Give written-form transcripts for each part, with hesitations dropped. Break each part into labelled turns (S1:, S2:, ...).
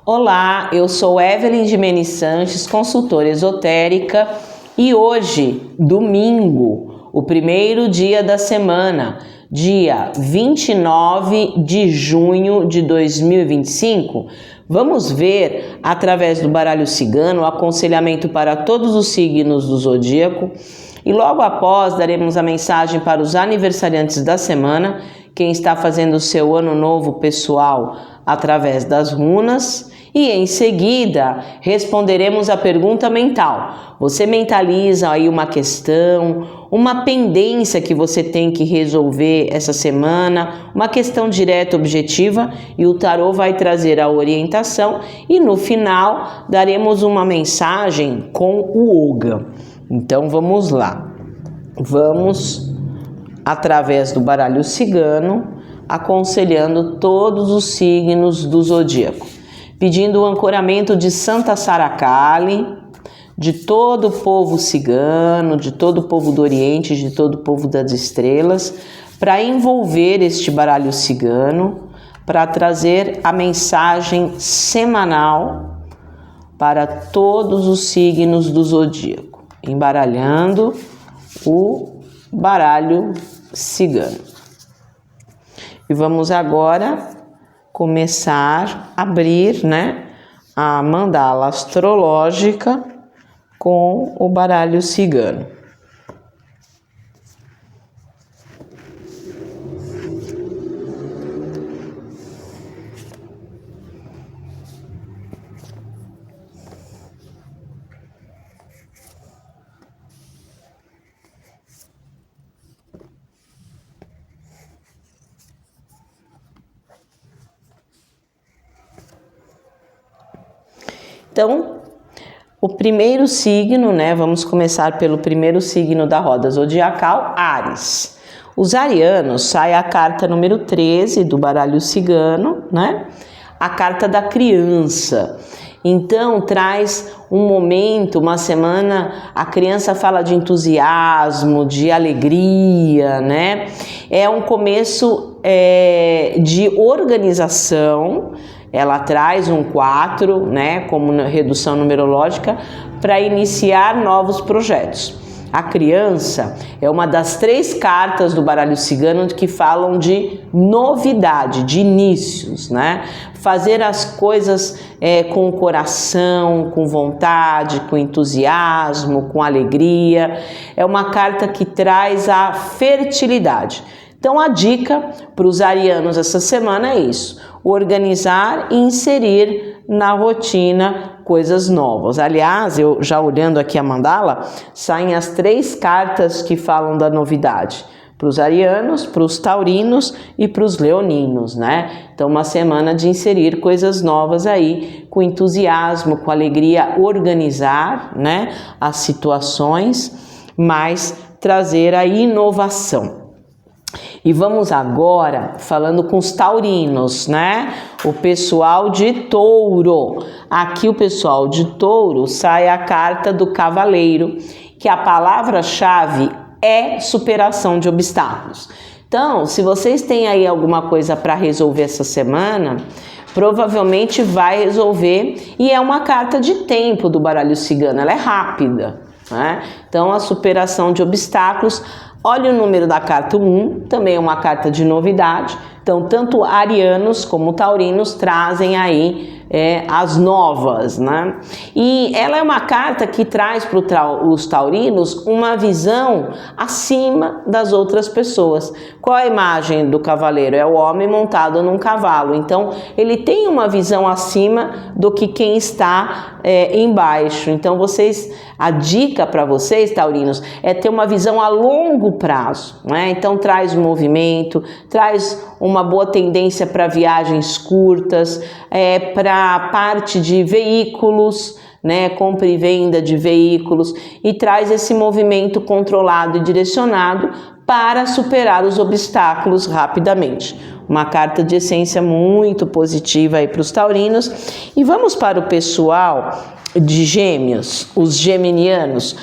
S1: Olá, eu sou Evelyn Gimene Sanches, consultora esotérica, e hoje, domingo, o primeiro dia da semana, dia 29 de junho de 2025, vamos ver, através do baralho cigano, o aconselhamento para todos os signos do zodíaco, e logo após daremos a mensagem para os aniversariantes da semana, quem está fazendo o seu ano novo pessoal através das runas, e em seguida responderemos a pergunta mental. Você mentaliza aí uma questão, uma pendência que você tem que resolver essa semana, uma questão direta, objetiva, e o tarô vai trazer a orientação e no final daremos uma mensagem com o Oga. Então vamos lá. Vamos através do baralho cigano, aconselhando todos os signos do zodíaco, pedindo o ancoramento de Santa Sara Kali, de todo o povo cigano, de todo o povo do Oriente, de todo o povo das estrelas, para envolver este baralho cigano, para trazer a mensagem semanal para todos os signos do zodíaco, embaralhando o baralho cigano. E vamos agora começar a abrir, a mandala astrológica com o baralho cigano. Então, o primeiro signo, vamos começar pelo primeiro signo da roda zodiacal, Áries. Os arianos, sai a carta número 13 do baralho cigano, a carta da criança. Então, traz um momento, uma semana, a criança fala de entusiasmo, de alegria, É um começo de organização. Ela traz um 4, como redução numerológica, para iniciar novos projetos. A criança é uma das 3 cartas do baralho cigano que falam de novidade, de inícios, Fazer as coisas com o coração, com vontade, com entusiasmo, com alegria. É uma carta que traz a fertilidade. Então a dica para os arianos essa semana é isso: organizar e inserir na rotina coisas novas. Aliás, eu já olhando aqui a mandala, saem as 3 cartas que falam da novidade. Para os arianos, para os taurinos e para os leoninos, Então uma semana de inserir coisas novas aí, com entusiasmo, com alegria, organizar, as situações, mas trazer a inovação. E vamos agora falando com os taurinos, O pessoal de touro. Aqui o pessoal de touro sai a carta do cavaleiro, que a palavra-chave é superação de obstáculos. Então, se vocês têm aí alguma coisa para resolver essa semana, provavelmente vai resolver, e é uma carta de tempo do baralho cigano, ela é rápida, Então, a superação de obstáculos. Olha o número da carta 1, também é uma carta de novidade. Então, tanto arianos como taurinos trazem aí as novas, E ela é uma carta que traz para os taurinos uma visão acima das outras pessoas. Qual a imagem do cavaleiro? É o homem montado num cavalo. Então, ele tem uma visão acima do que quem está embaixo. Então, a dica para vocês, taurinos, é ter uma visão a longo prazo, Então, traz movimento, traz uma boa tendência para viagens curtas, para a parte de veículos, compra e venda de veículos, e traz esse movimento controlado e direcionado para superar os obstáculos rapidamente. Uma carta de essência muito positiva aí para os taurinos. E vamos para o pessoal de Gêmeos, os geminianos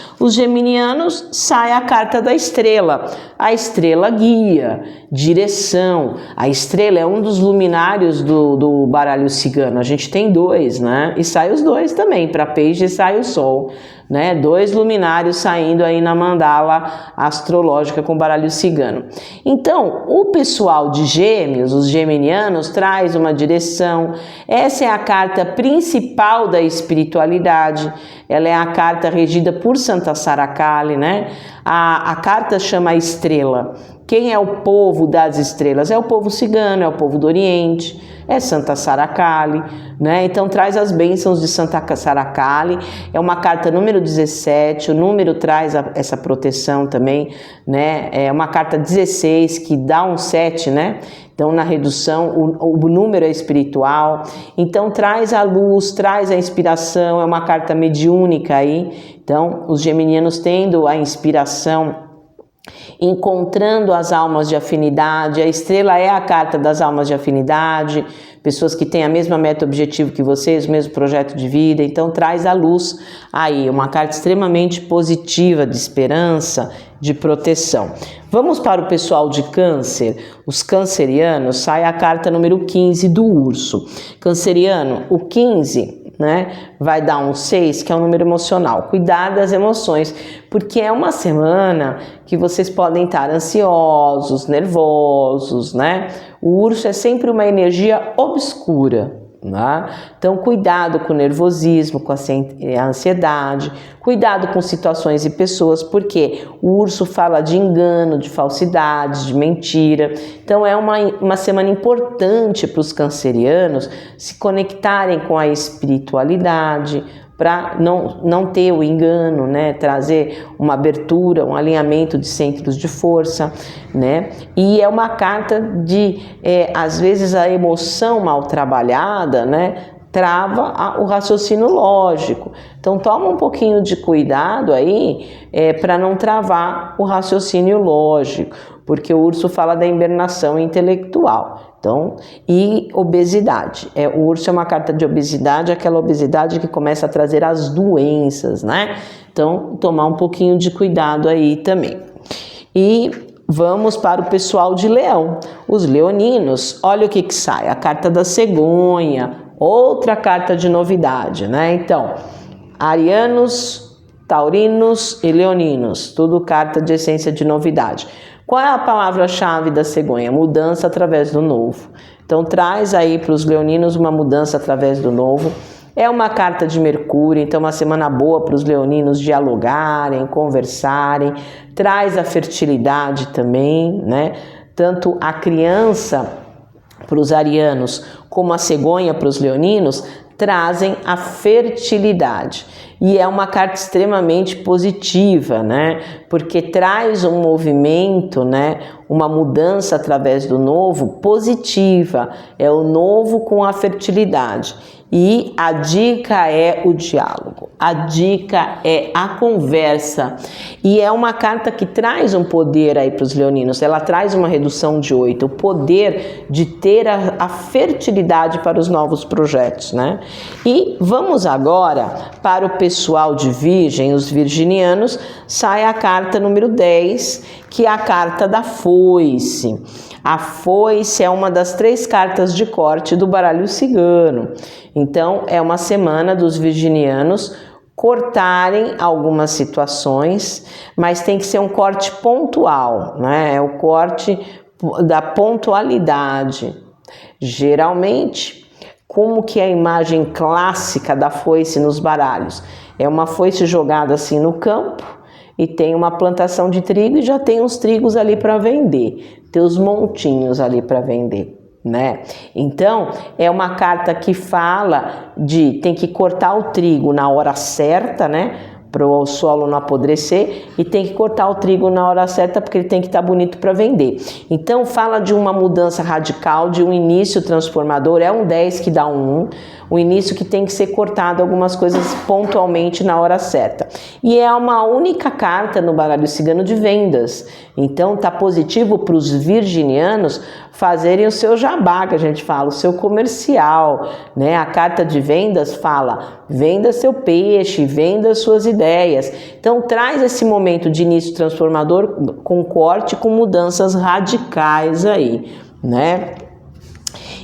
S1: sai a carta da estrela. A estrela guia, direção. A estrela é um dos luminários do baralho cigano. A gente tem 2, né? E sai os 2 também. Para peixe sai o sol, né? 2 luminários saindo aí na mandala astrológica com o baralho cigano. Então, o pessoal de Gêmeos, os geminianos, traz uma direção. Essa é a carta principal da espiritualidade. Ela é a carta regida por Santa Sara Kali, né? A carta chama a estrela. Quem é o povo das estrelas? É o povo cigano, é o povo do Oriente, é Santa Sara Kali, né? Então traz as bênçãos de Santa Sara Kali. É uma carta número 17, o número traz essa proteção também, né? É uma carta 16 que dá um 7, né? Então, na redução, o número é espiritual. Então, traz a luz, traz a inspiração. É uma carta mediúnica aí. Então, os geminianos tendo a inspiração, encontrando as almas de afinidade. A estrela é a carta das almas de afinidade. Pessoas que têm a mesma meta objetivo que vocês, o mesmo projeto de vida. Então, traz a luz aí. Uma carta extremamente positiva, de esperança, de proteção. Vamos para o pessoal de Câncer. Os cancerianos, sai a carta número 15 do urso. Canceriano, o 15, né, vai dar um 6, que é um número emocional. Cuidar das emoções, porque é uma semana que vocês podem estar ansiosos, nervosos, né? O urso é sempre uma energia obscura. Então, cuidado com o nervosismo, com a ansiedade, cuidado com situações e pessoas, porque o urso fala de engano, de falsidade, de mentira. Então, é uma semana importante para os cancerianos se conectarem com a espiritualidade, para não ter o engano, né? Trazer uma abertura, um alinhamento de centros de força, né? E é uma carta de, às vezes, a emoção mal trabalhada, né? Trava o raciocínio lógico. Então, toma um pouquinho de cuidado aí para não travar o raciocínio lógico, porque o urso fala da hibernação intelectual. Então, e obesidade. O urso é uma carta de obesidade, aquela obesidade que começa a trazer as doenças, né? Então, tomar um pouquinho de cuidado aí também. E vamos para o pessoal de Leão. Os leoninos, olha o que sai, a carta da cegonha, outra carta de novidade, né? Então, arianos, taurinos e leoninos, tudo carta de essência de novidade. Qual é a palavra-chave da cegonha? Mudança através do novo. Então, traz aí para os leoninos uma mudança através do novo. É uma carta de Mercúrio, então uma semana boa para os leoninos dialogarem, conversarem. Traz a fertilidade também, né? Tanto a criança para os arianos como a cegonha para os leoninos trazem a fertilidade. E é uma carta extremamente positiva, né? Porque traz um movimento, né? Uma mudança através do novo positiva. É o novo com a fertilidade. E a dica é o diálogo, a dica é a conversa. E é uma carta que traz um poder aí para os leoninos, ela traz uma redução de 8, o poder de ter a fertilidade para os novos projetos, né? E vamos agora para o pessoal de Virgem, os virginianos, sai a carta número 10, que é a carta da foice. A foice é uma das 3 cartas de corte do baralho cigano. Então, é uma semana dos virginianos cortarem algumas situações, mas tem que ser um corte pontual, né? É o corte da pontualidade. Geralmente, como que é a imagem clássica da foice nos baralhos? É uma foice jogada assim no campo, e tem uma plantação de trigo e já tem uns trigos ali para vender, tem os montinhos ali para vender, né? Então, é uma carta que fala de tem que cortar o trigo na hora certa, né? Para o solo não apodrecer, e tem que cortar o trigo na hora certa porque ele tem que estar bonito para vender. Então fala de uma mudança radical, de um início transformador, é um 10 que dá um 1, um início que tem que ser cortado algumas coisas pontualmente na hora certa. E é uma única carta no baralho cigano de vendas. Então tá positivo para os virginianos fazerem o seu jabá, que a gente fala, o seu comercial, né? A carta de vendas fala, venda seu peixe, venda suas ideias. Então traz esse momento de início transformador com corte, com mudanças radicais aí, né?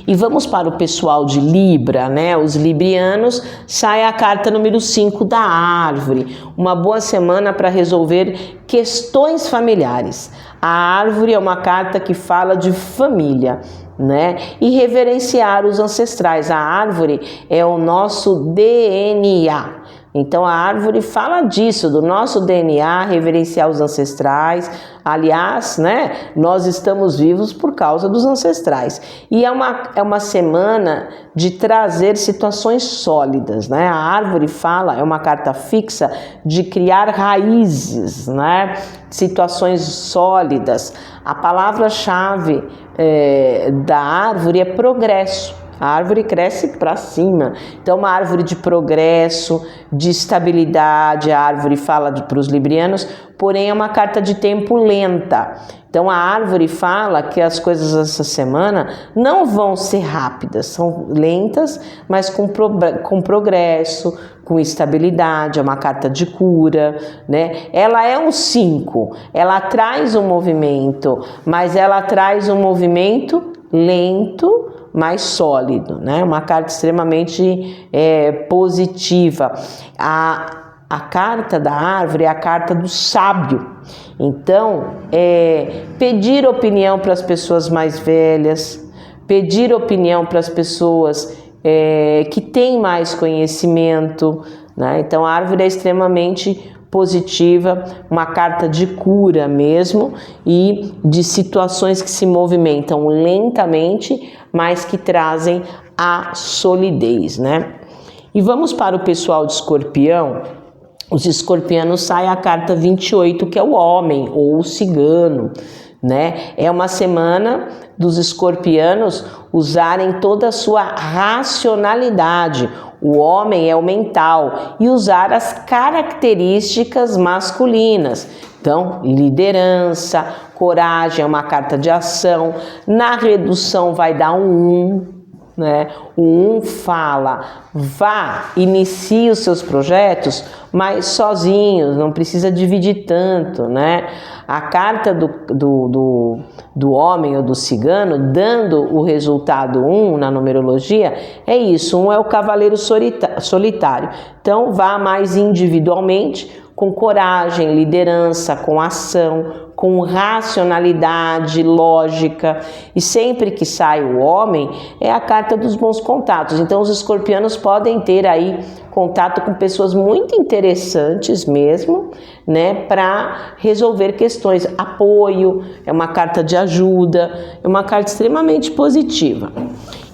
S1: E vamos para o pessoal de Libra, né? Os librianos, sai a carta número 5 da árvore. Uma boa semana para resolver questões familiares. A árvore é uma carta que fala de família, né? E reverenciar os ancestrais. A árvore é o nosso DNA. Então a árvore fala disso, do nosso DNA, reverenciar os ancestrais. Aliás, né, nós estamos vivos por causa dos ancestrais. E é uma semana de trazer situações sólidas, né? A árvore fala, é uma carta fixa, de criar raízes, né? Situações sólidas. A palavra-chave da árvore é progresso. A árvore cresce para cima, então uma árvore de progresso, de estabilidade. A árvore fala para os librianos, porém é uma carta de tempo lenta. Então a árvore fala que as coisas essa semana não vão ser rápidas, são lentas, mas com progresso, com estabilidade. É uma carta de cura, né? Ela é um 5, ela traz um movimento, mas ela traz um movimento lento, mais sólido, né? Uma carta extremamente positiva. A carta da árvore é a carta do sábio. Então, pedir opinião para as pessoas mais velhas, pedir opinião para as pessoas que têm mais conhecimento, né? Então, a árvore é extremamente positiva, uma carta de cura mesmo e de situações que se movimentam lentamente, mas que trazem a solidez, né? E vamos para o pessoal de Escorpião. Os escorpianos sai a carta 28, que é o homem ou o cigano, né? É uma semana dos escorpianos usarem toda a sua racionalidade. O homem é o mental e usar as características masculinas. Então, liderança, coragem é uma carta de ação. Na redução vai dar um 1. Né? O 1 fala, vá, inicie os seus projetos, mas sozinhos, não precisa dividir tanto, né? A carta do homem ou do cigano, dando o resultado 1 na numerologia, é isso, 1 é o cavaleiro solitário. Então, vá mais individualmente, com coragem, liderança, com ação, com racionalidade, lógica. E sempre que sai o homem, é a carta dos bons contatos. Então os escorpianos podem ter aí contato com pessoas muito interessantes mesmo, né, para resolver questões. Apoio, é uma carta de ajuda, é uma carta extremamente positiva.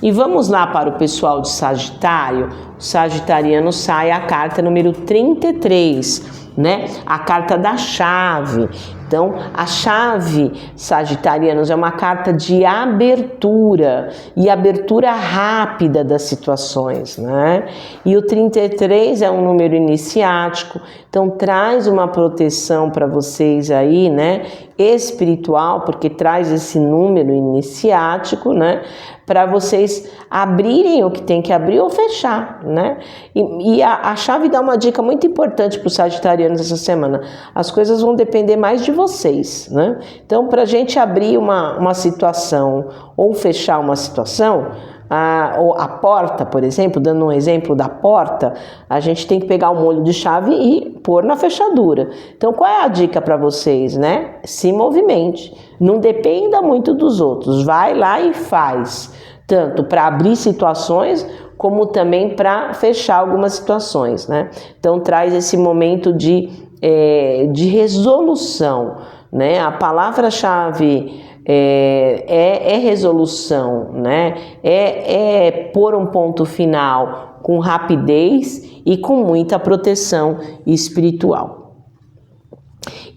S1: E vamos lá para o pessoal de Sagitário. O sagitariano sai a carta número 33, né? A carta da chave. Então, a chave, sagitarianos, é uma carta de abertura e abertura rápida das situações, né? E o 33 é um número iniciático, então traz uma proteção para vocês aí, né? Espiritual, porque traz esse número iniciático, né? Para vocês abrirem o que tem que abrir ou fechar, né? E a chave dá uma dica muito importante para os sagitarianos essa semana. As coisas vão depender mais de vocês, né? Então, para a gente abrir uma situação ou fechar uma situação, a porta, por exemplo, dando um exemplo da porta, a gente tem que pegar o molho de chave e pôr na fechadura. Então, qual é a dica para vocês, né? Se movimente, não dependa muito dos outros, vai lá e faz, tanto para abrir situações, como também para fechar algumas situações, né? Então, traz esse momento de resolução, né? A palavra-chave é resolução, né? É pôr um ponto final com rapidez e com muita proteção espiritual.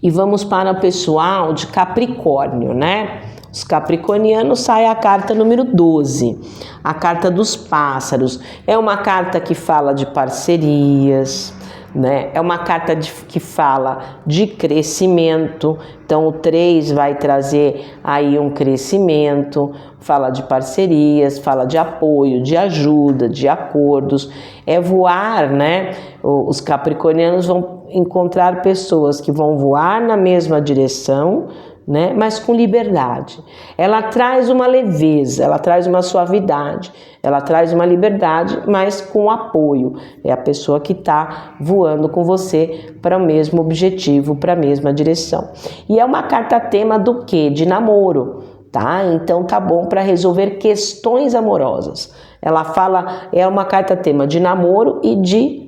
S1: E vamos para o pessoal de Capricórnio, né? Os capricornianos sai a carta número 12, a carta dos pássaros. É uma carta que fala de parcerias, né? É uma carta que fala de crescimento, então o 3 vai trazer aí um crescimento, fala de parcerias, fala de apoio, de ajuda, de acordos, é voar, né? Os capricornianos vão encontrar pessoas que vão voar na mesma direção, né? Mas com liberdade. Ela traz uma leveza, ela traz uma suavidade, ela traz uma liberdade, mas com apoio. É a pessoa que está voando com você para o mesmo objetivo, para a mesma direção. E é uma carta tema do quê? De namoro, tá? Então tá bom para resolver questões amorosas. Ela fala, é uma carta tema de namoro e de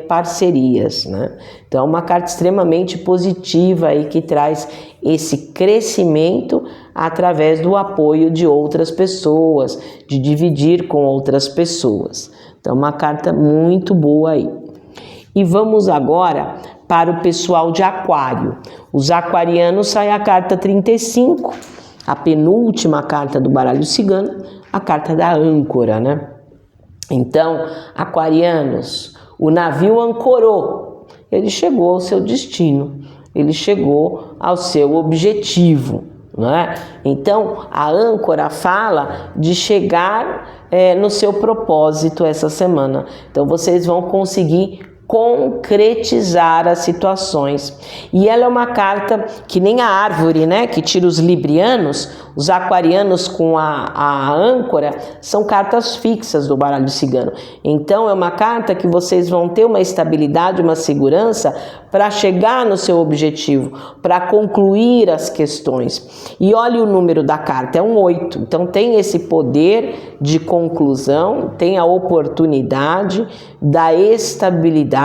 S1: parcerias, né? Então é uma carta extremamente positiva aí que traz esse crescimento através do apoio de outras pessoas, de dividir com outras pessoas. Então uma carta muito boa aí. E vamos agora para o pessoal de Aquário. Os aquarianos, sai a carta 35, a penúltima carta do baralho cigano, a carta da âncora, né? Então, aquarianos, o navio ancorou, ele chegou ao seu destino, ele chegou ao seu objetivo, né? Então, a âncora fala de chegar no seu propósito essa semana. Então, vocês vão conseguir concretizar as situações. E ela é uma carta que nem a árvore, né, que tira os librianos, os aquarianos com a âncora, são cartas fixas do baralho cigano. Então é uma carta que vocês vão ter uma estabilidade, uma segurança para chegar no seu objetivo, para concluir as questões. E olha o número da carta, é um 8. Então tem esse poder de conclusão, tem a oportunidade da estabilidade,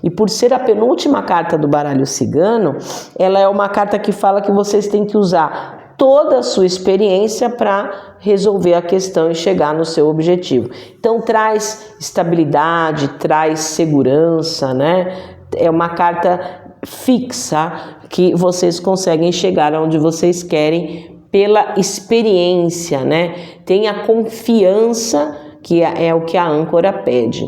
S1: e por ser a penúltima carta do baralho cigano, ela é uma carta que fala que vocês têm que usar toda a sua experiência para resolver a questão e chegar no seu objetivo. Então traz estabilidade, traz segurança, né? É uma carta fixa que vocês conseguem chegar onde vocês querem pela experiência, né? Tenha confiança, que é o que a âncora pede.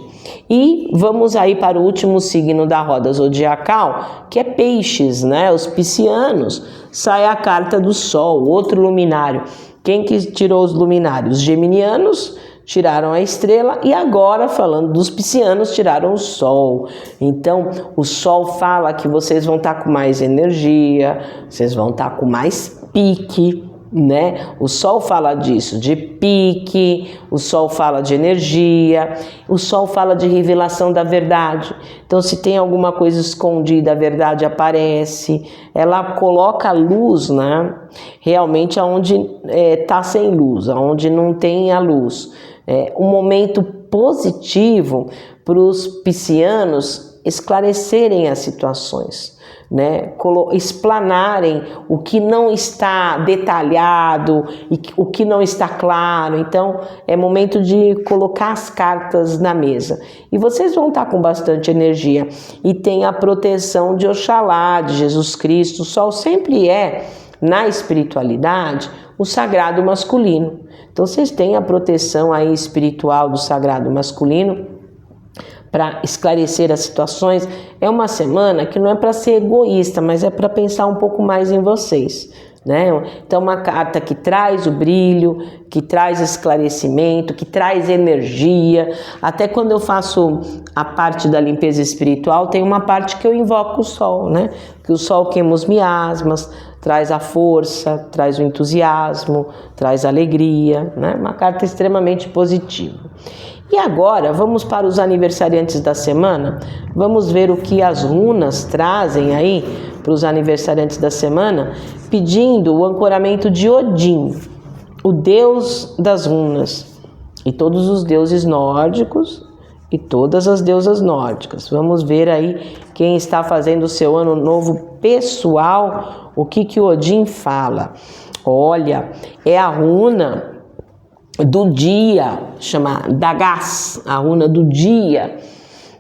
S1: E vamos aí para o último signo da roda zodiacal, que é peixes, né? Os piscianos, sai a carta do sol, outro luminário. Quem que tirou os luminários? Os geminianos tiraram a estrela e agora, falando dos piscianos, tiraram o sol. Então, o sol fala que vocês vão estar com mais energia, vocês vão estar com mais pique, né? O sol fala disso, de pique, o sol fala de energia, o sol fala de revelação da verdade. Então, se tem alguma coisa escondida, a verdade aparece, ela coloca a luz, né? Realmente aonde está sem luz, aonde não tem a luz. É um momento positivo para os piscianos esclarecerem as situações, né? Explanarem o que não está detalhado e o que não está claro. Então é momento de colocar as cartas na mesa e vocês vão estar com bastante energia e tem a proteção de Oxalá, de Jesus Cristo. O sol sempre é, na espiritualidade, o sagrado masculino. Então vocês têm a proteção aí espiritual do sagrado masculino para esclarecer as situações. É uma semana que não é para ser egoísta, mas é para pensar um pouco mais em vocês, né? Então uma carta que traz o brilho, que traz esclarecimento, que traz energia. Até quando eu faço a parte da limpeza espiritual, tem uma parte que eu invoco o sol, né? Que o sol queima os miasmas, traz a força, traz o entusiasmo, traz a alegria, né? Uma carta extremamente positiva. E agora vamos para os aniversariantes da semana. Vamos ver o que as runas trazem aí para os aniversariantes da semana, pedindo o ancoramento de Odin, o deus das runas, e todos os deuses nórdicos e todas as deusas nórdicas. Vamos ver aí quem está fazendo o seu ano novo pessoal, o que o Odin fala. Olha, é a runa do dia, chama Dagaz, a runa do dia.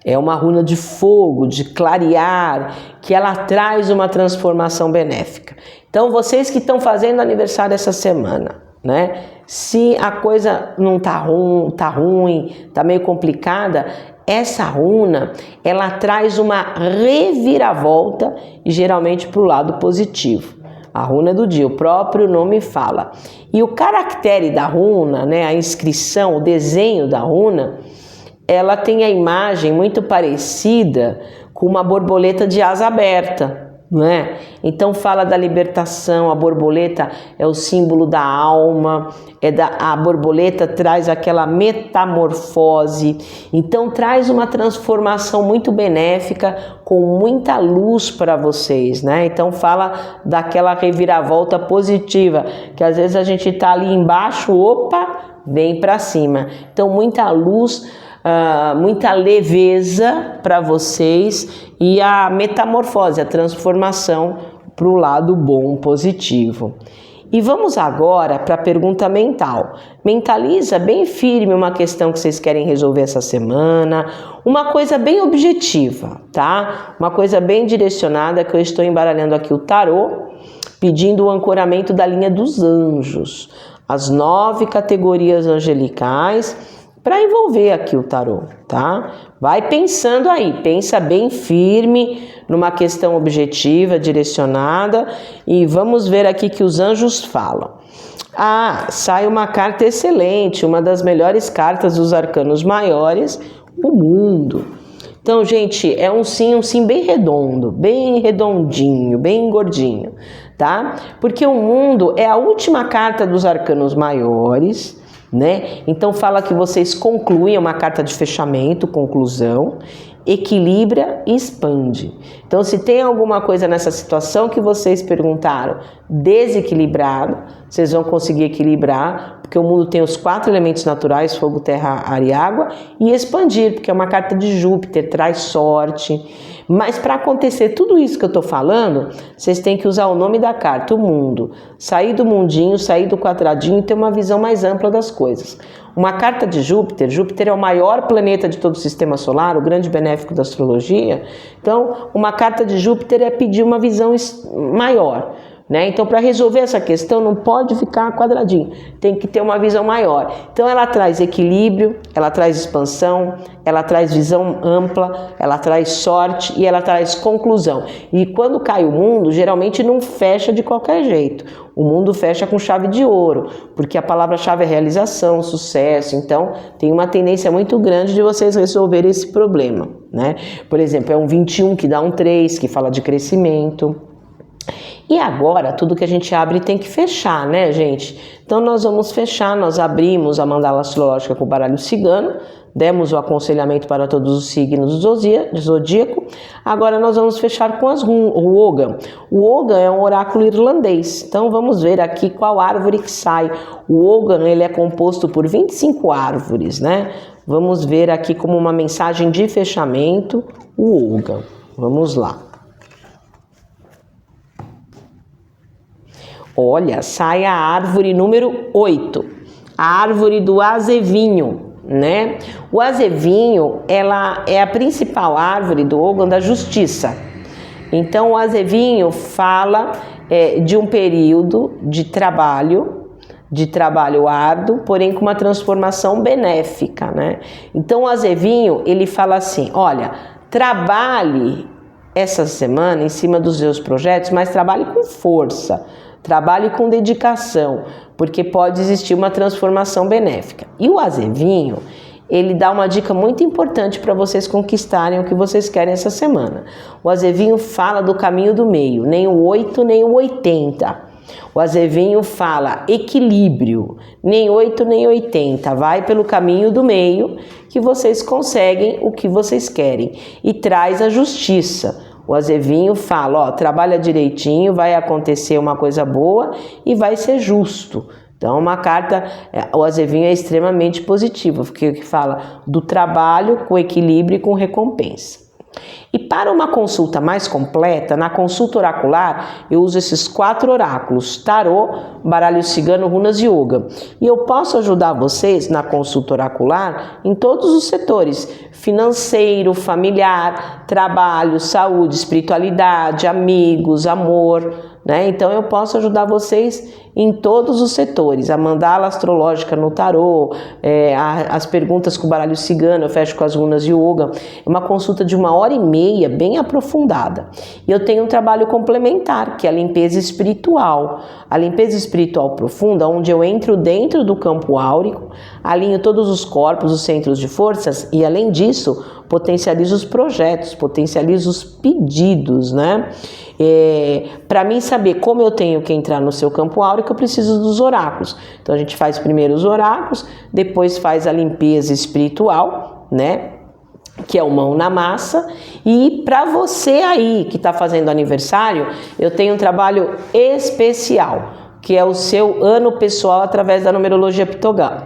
S1: É uma runa de fogo, de clarear, que ela traz uma transformação benéfica. Então, vocês que estão fazendo aniversário essa semana, né? Se a coisa não tá ruim, tá meio complicada, essa runa, ela traz uma reviravolta e geralmente para o lado positivo. A runa do dia, o próprio nome fala. E o caractere da runa, né, a inscrição, o desenho da runa, ela tem a imagem muito parecida com uma borboleta de asa aberta. Né? Então fala da libertação, a borboleta é o símbolo da alma, a borboleta traz aquela metamorfose, então traz uma transformação muito benéfica, com muita luz para vocês, né? Então fala daquela reviravolta positiva, que às vezes a gente tá ali embaixo, opa, vem para cima. Então muita luz, muita leveza para vocês e a metamorfose, a transformação para o lado bom, positivo. E vamos agora para a pergunta mental. Mentaliza bem firme uma questão que vocês querem resolver essa semana, uma coisa bem objetiva, tá? Uma coisa bem direcionada, que eu estou embaralhando aqui o tarô, pedindo o ancoramento da linha dos anjos, as 9 categorias angelicais, para envolver aqui o tarô, tá? Vai pensando aí, pensa bem firme numa questão objetiva, direcionada, e vamos ver aqui que os anjos falam. Sai uma carta excelente, uma das melhores cartas dos arcanos maiores, o mundo. Então, gente, é um sim bem redondo, bem redondinho, bem gordinho, tá? Porque o mundo é a última carta dos arcanos maiores, né? Então fala que vocês concluem, uma carta de fechamento, conclusão, equilibra e expande. Então se tem alguma coisa nessa situação que vocês perguntaram desequilibrado, vocês vão conseguir equilibrar, porque o mundo tem os 4 elementos naturais, fogo, terra, ar e água, e expandir, porque é uma carta de Júpiter, traz sorte. Mas para acontecer tudo isso que eu estou falando, vocês têm que usar o nome da carta, o mundo. Sair do mundinho, sair do quadradinho e ter uma visão mais ampla das coisas. Uma carta de Júpiter, Júpiter é o maior planeta de todo o sistema solar, o grande benéfico da astrologia. Então, uma carta de Júpiter é pedir uma visão maior. Né? Então, para resolver essa questão, não pode ficar quadradinho, tem que ter uma visão maior. Então, ela traz equilíbrio, ela traz expansão, ela traz visão ampla, ela traz sorte e ela traz conclusão. E quando cai o mundo, geralmente não fecha de qualquer jeito. O mundo fecha com chave de ouro, porque a palavra-chave é realização, sucesso. Então, tem uma tendência muito grande de vocês resolverem esse problema. Né? Por exemplo, é um 21 que dá um 3, que fala de crescimento. E agora, tudo que a gente abre tem que fechar, né, gente? Então, nós vamos fechar, nós abrimos a mandala astrológica com o baralho cigano, demos o aconselhamento para todos os signos do zodíaco. Agora, nós vamos fechar com o Ogham. O Ogham é um oráculo irlandês. Então, vamos ver aqui qual árvore que sai. O Ogham, ele é composto por 25 árvores, né? Vamos ver aqui como uma mensagem de fechamento, o Ogham. Vamos lá. Olha, sai a árvore número 8, a árvore do azevinho, né? O azevinho, ela é a principal árvore do Ogham da justiça. Então, o azevinho fala de um período de trabalho árduo, porém com uma transformação benéfica, né? Então, o azevinho, ele fala assim, olha, trabalhe essa semana em cima dos seus projetos, mas trabalhe com força. Trabalhe com dedicação, porque pode existir uma transformação benéfica. E o azevinho, ele dá uma dica muito importante para vocês conquistarem o que vocês querem essa semana. O azevinho fala do caminho do meio, nem o 8, nem o 80. O azevinho fala equilíbrio, nem 8, nem 80. Vai pelo caminho do meio que vocês conseguem o que vocês querem. E traz a justiça. O azevinho fala, trabalha direitinho, vai acontecer uma coisa boa e vai ser justo. Então, uma carta, o azevinho é extremamente positivo, porque fala do trabalho com equilíbrio e com recompensa. E para uma consulta mais completa, na consulta oracular, eu uso esses 4 oráculos, tarô, baralho cigano, runas e Ogham. E eu posso ajudar vocês na consulta oracular em todos os setores, financeiro, familiar, trabalho, saúde, espiritualidade, amigos, amor, né? Então eu posso ajudar vocês em todos os setores. A mandala astrológica no tarô, as perguntas com o baralho cigano, eu fecho com as runas de yoga. É uma consulta de 1h30, bem aprofundada. E eu tenho um trabalho complementar, que é a limpeza espiritual. A limpeza espiritual profunda, onde eu entro dentro do campo áurico, alinho todos os corpos, os centros de forças e, além disso, potencializo os projetos, potencializo os pedidos, né? Para mim saber como eu tenho que entrar no seu campo áurico, eu preciso dos oráculos. Então a gente faz primeiro os oráculos, depois faz a limpeza espiritual, né? Que é o mão na massa. E para você aí que está fazendo aniversário, eu tenho um trabalho especial, que é o seu ano pessoal através da numerologia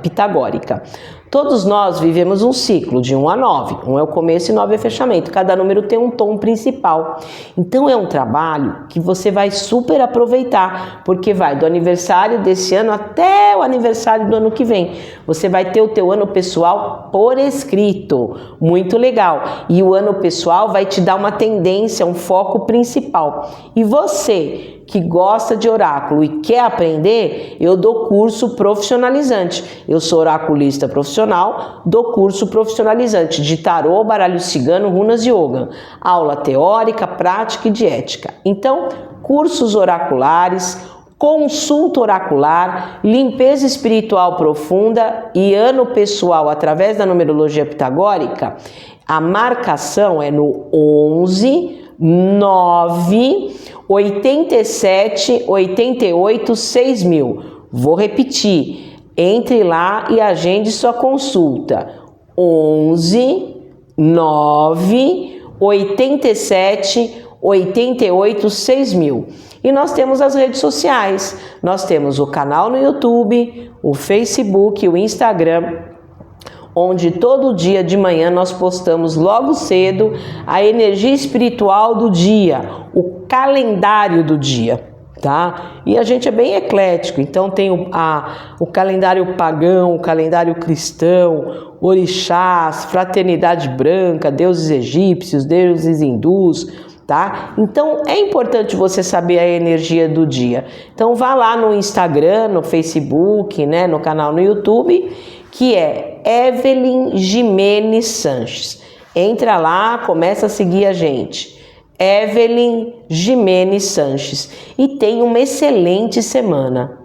S1: pitagórica. Todos nós vivemos um ciclo de 1 a 9, 1 é o começo e 9 é o fechamento, cada número tem um tom principal. Então é um trabalho que você vai super aproveitar, porque vai do aniversário desse ano até o aniversário do ano que vem. Você vai ter o teu ano pessoal por escrito, muito legal. E o ano pessoal vai te dar uma tendência, um foco principal. E você que gosta de oráculo e quer aprender, eu dou curso profissionalizante. Eu sou oraculista profissional, dou curso profissionalizante de tarô, baralho cigano, runas e yoga. Aula teórica, prática e de ética. Então, cursos oraculares, consulta oracular, limpeza espiritual profunda e ano pessoal através da numerologia pitagórica. A marcação é no 11 9 87 88 6000. Vou repetir. Entre lá e agende sua consulta. 11 9 87 88 6000. E nós temos as redes sociais. Nós temos o canal no YouTube, o Facebook, o Instagram, onde todo dia de manhã nós postamos logo cedo a energia espiritual do dia, o calendário do dia, tá? E a gente é bem eclético, então tem o calendário pagão, o calendário cristão, orixás, fraternidade branca, deuses egípcios, deuses hindus, tá? Então é importante você saber a energia do dia. Então vá lá no Instagram, no Facebook, né, no canal no YouTube, que é Evelyn Jimenez Sanches. Entra lá, começa a seguir a gente. Evelyn Jimenez Sanches. E tenha uma excelente semana.